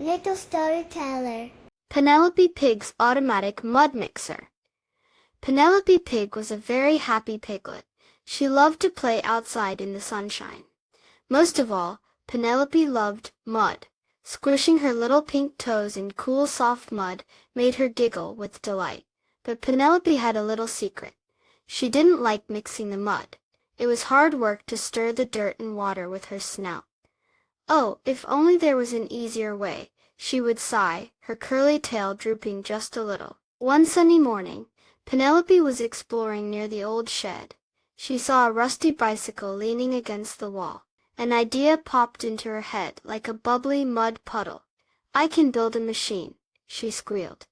Little storyteller. Penelope Pig's automatic mud mixer. Penelope Pig was a very happy piglet. She loved to play outside in the sunshine. Most of all, Penelope loved mud. Squishing her little pink toes in cool soft mud made her giggle with delight. But Penelope had a little secret. She didn't like mixing the mud. It was hard work to stir the dirt and water with her snout. Oh, if only there was an easier way, she would sigh, her curly tail drooping just a little. One sunny morning, Penelope was exploring near the old shed. She saw a rusty bicycle leaning against the wall. An idea popped into her head like a bubbly mud puddle. "I can build a machine," she squealed.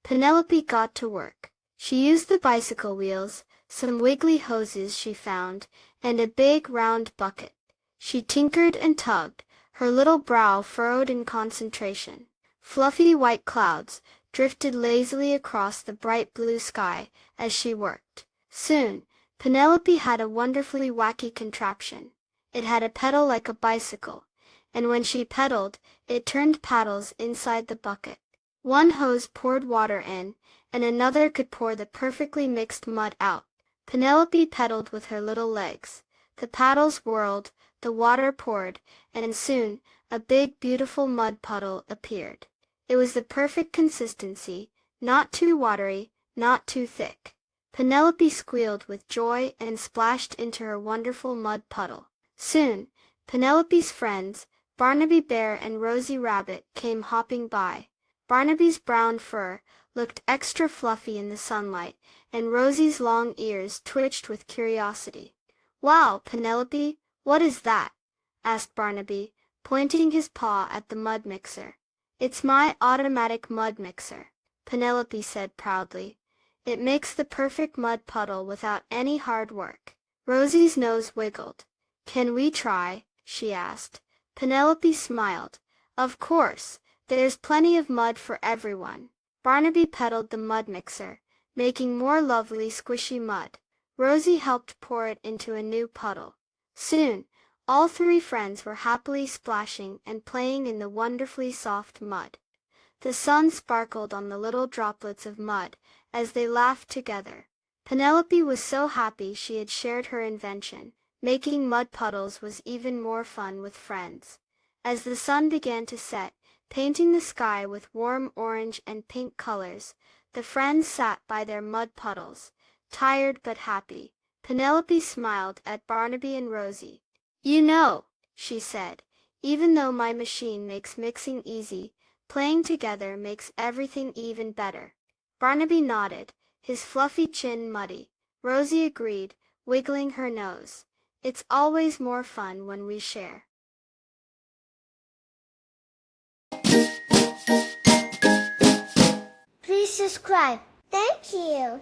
Penelope got to work. She used the bicycle wheels, some wiggly hoses she found, and a big round bucket. She tinkered and tugged, her little brow furrowed in concentration. Fluffy white clouds drifted lazily across the bright blue sky as she worked. Soon, Penelope had a wonderfully wacky contraption. It had a pedal like a bicycle, and when she pedaled, it turned paddles inside the bucket. One hose poured water in, and another could pour the perfectly mixed mud out. Penelope pedaled with her little legs. The paddles whirled, the water poured, and soon a big, beautiful mud puddle appeared. It was the perfect consistency, not too watery, not too thick. Penelope squealed with joy and splashed into her wonderful mud puddle. Soon, Penelope's friends, Barnaby Bear and Rosie Rabbit, came hopping by. Barnaby's brown fur looked extra fluffy in the sunlight, and Rosie's long ears twitched with curiosity. "Wow, Penelope, what is that?" asked Barnaby, pointing his paw at the mud mixer. "It's my automatic mud mixer," Penelope said proudly. "It makes the perfect mud puddle without any hard work." Rosie's nose wiggled. "Can we try?" she asked. Penelope smiled. "Of course, there's plenty of mud for everyone." Barnaby pedaled the mud mixer, making more lovely squishy mud. Rosie helped pour it into a new puddle. Soon, all three friends were happily splashing and playing in the wonderfully soft mud. The sun sparkled on the little droplets of mud as they laughed together. Penelope was so happy she had shared her invention. Making mud puddles was even more fun with friends. As the sun began to set, painting the sky with warm orange and pink colors, the friends sat by their mud puddles, tired but happy. Penelope smiled at Barnaby and Rosie. "You know," she said, "even though my machine makes mixing easy, playing together makes everything even better." Barnaby nodded, his fluffy chin muddy. Rosie agreed, wiggling her nose. "It's always more fun when we share." Please subscribe. Thank you.